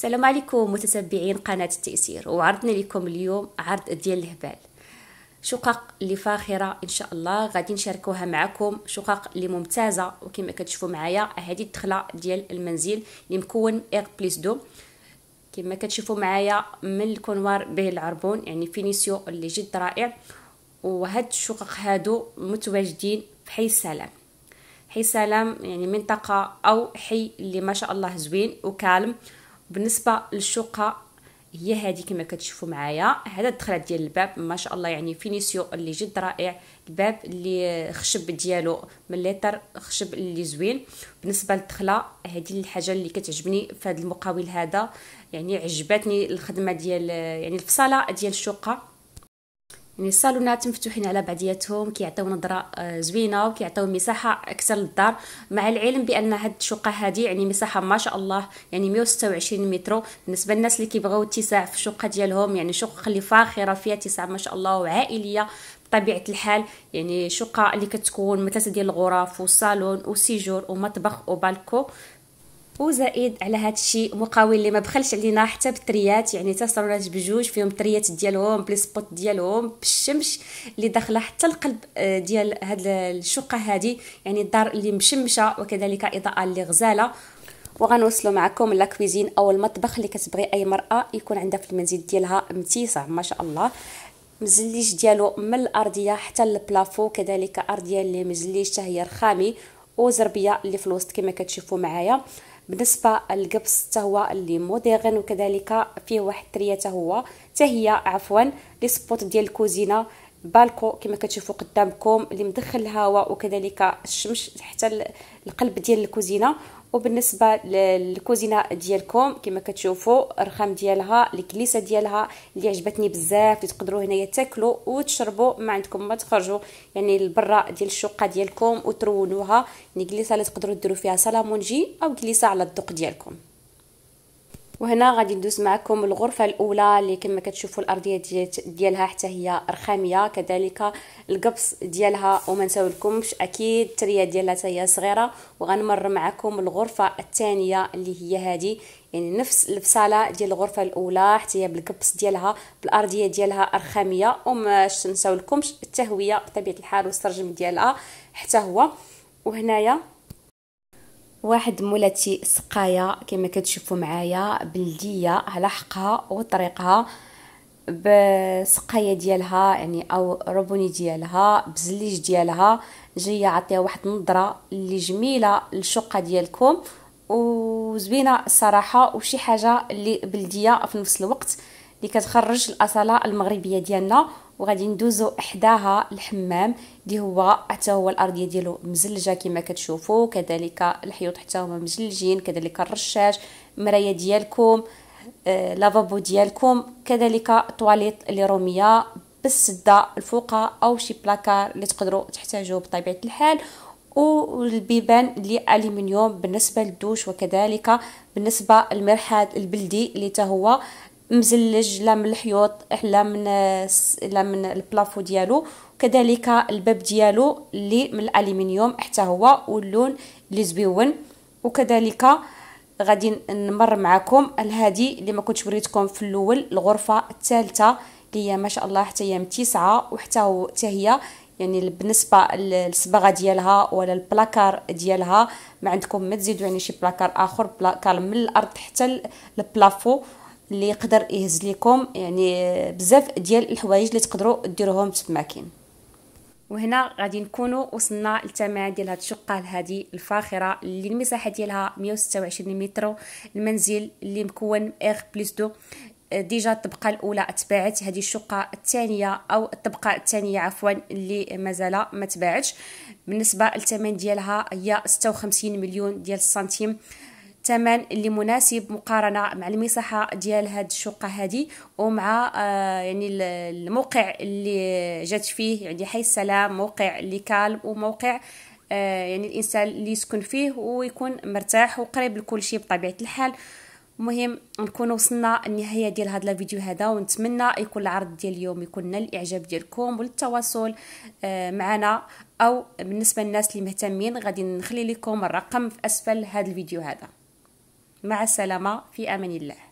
السلام عليكم متتبعين قناة التيسير، وعرضنا لكم اليوم عرض ديال الهبال، شقق اللي فاخره ان شاء الله غادي نشاركوها معكم. شقق اللي ممتازه، وكما كتشوفوا معايا هذه الدخله ديال المنزل اللي مكون اير بليس دو. كما كتشوفوا معايا من الكونوار به العربون، يعني فينيسيو اللي جد رائع. وهاد الشقق هادو متواجدين في حي السلام. حي السلام يعني منطقه او حي اللي ما شاء الله زوين وكالم. بالنسبه للشقه هي هذه كما كتشوفوا معايا، هذا الدخله ديال الباب ما شاء الله، يعني فينيسيو اللي جد رائع. الباب اللي خشب ديالو من لتر خشب اللي زوين. بالنسبه للدخله هذه الحاجه اللي كتعجبني في هذا المقاول هذا، يعني عجبتني الخدمه ديال يعني الفصاله ديال الشقه. يعني الصالونات مفتوحين على بعضياتهم، كيعطيو نظره زوينه وكيعطيو مساحه اكثر للدار، مع العلم بان هاد الشقه هذه يعني مساحه ما شاء الله، يعني 126 متر. بالنسبه للناس اللي كيبغيو اتساع في الشقه ديالهم، يعني شقه اللي فاخره فيها اتساع ما شاء الله وعائليه بطبيعه الحال. يعني شقه اللي كتكون من 3 ديال الغرف وصالون وسيجور ومطبخ وبالكو. وزائد على هذا الشيء مقاول اللي ما بخلش علينا حتى بالتريات، يعني حتى صالونات بجوج فيهم التريات ديالهم بلي سبوت ديالهم بالشمس اللي داخله حتى القلب ديال هاد الشقه هذه. يعني الدار اللي مشمشه وكذلك اضاءه اللي غزاله. وغنوصلوا معكم لا كويزين او المطبخ اللي كتبغي اي مرأة يكون عندها في المنزل ديالها متيسع ما شاء الله. مزليج ديالو من الارضيه حتى للبلافو، كذلك ارضيه اللي مزليج حتى هي رخامي، وزربيه اللي في الوسط كما كتشوفوا معايا. بالنسبه للقبص حتى هو اللي موديرن، وكذلك فيه واحد التريه حتى هي عفوا لي سبوت ديال الكوزينه. بالكو كما كتشوفوا قدامكم اللي مدخل الهواء وكذلك الشمس حتى القلب ديال الكوزينه. وبالنسبه للكوزينه ديالكم كما كتشوفوا الرخام ديالها، الكليسه ديالها اللي عجبتني بزاف، اللي تقدروا هنايا تاكلوا وتشربوا ما عندكم ما تخرجوا يعني للبرا ديال الشقه ديالكم وترونوها. يعني كليسه اللي تقدروا ديروا فيها سالامونجي او كليسه على الذوق ديالكم. وهنا غادي ندوز معكم الغرفه الاولى اللي كما كتشوفوا الارضيه ديالها حتى هي رخاميه، كذلك القبص ديالها وما نساولكمش اكيد التريه ديالها حتى هي صغيره. وغنمر معكم الغرفه الثانيه اللي هي هذه، يعني نفس الفصاله ديال الغرفه الاولى حتى هي بالقبص ديالها بالارضيه ديالها رخاميه. وما نساولكمش التهويه بطبيعه الحال والسرجم ديالها حتى هو. وهنايا واحد مولاتي سقايه كما كتشوفوا معايا بلديه على حقها وطريقها بسقايه ديالها، يعني او ربوني ديالها بزليج ديالها جايه عطيها واحد النظره اللي جميله للشقه ديالكم وزوينه الصراحه، وشي حاجه اللي بلديه في نفس الوقت اللي كتخرج الاصاله المغربيه ديالنا. وغادي ندوزو حداها الحمام اللي هو حتى هو الارضيه ديالو مزلجه كما كتشوفوا، كذلك الحيوط حتى هما مزلجين، كذلك الرشاش، مرايه ديالكم، لافابو ديالكم، كذلك طواليط اللي روميه بالسده الفوقه او شي بلاكار اللي تقدروا تحتاجوه بطبيعه الحال. والبيبان اللي الومنيوم بالنسبه للدوش، وكذلك بالنسبه للمرحاض البلدي اللي تا هو مزلج لا من الحيوط لا من البلافو ديالو، كذلك الباب ديالو اللي من الالومنيوم حتى هو واللون اللي زويون. وكذلك غادي نمر معكم لهذه اللي ما كنتش وريتكم في الاول، الغرفه الثالثه اللي هي ما شاء الله حتى هي متسعه وحتى هي يعني بالنسبه للصباغه ديالها ولا البلاكار ديالها ما عندكم ما تزيدوا يعني شي بلاكار اخر، بلاكار من الارض حتى البلافو اللي يقدر يهز لكم يعني بزاف ديال الحوايج اللي تقدروا ديروهم تماكن. وهنا غادي نكونوا وصلنا للثمن ديال هاد الشقه هذه الفاخره اللي المساحه ديالها 126 متر. المنزل اللي مكون اير بليس دو. ديجا الطبقه الاولى تباعت، هذه الشقه الثانيه او الطبقه الثانيه عفوا اللي مازال ما تباعتش. بالنسبه للثمن ديالها هي 56 مليون ديال السنتيم، ثمن اللي مناسب مقارنه مع المساحه ديال هاد الشقه هذه ومع يعني الموقع اللي جات فيه، يعني حي السلام موقع اللي كالم وموقع يعني الانسان اللي يسكن فيه ويكون مرتاح وقريب لكل شيء بطبيعه الحال. المهم نكون وصلنا النهايه ديال هذا الفيديو هذا، ونتمنى يكون العرض ديال اليوم يكون نال الاعجاب ديالكم وللتواصل معنا، او بالنسبه للناس اللي مهتمين غادي نخلي لكم الرقم في اسفل هذا الفيديو هذا. مع السلامة، في أمان الله.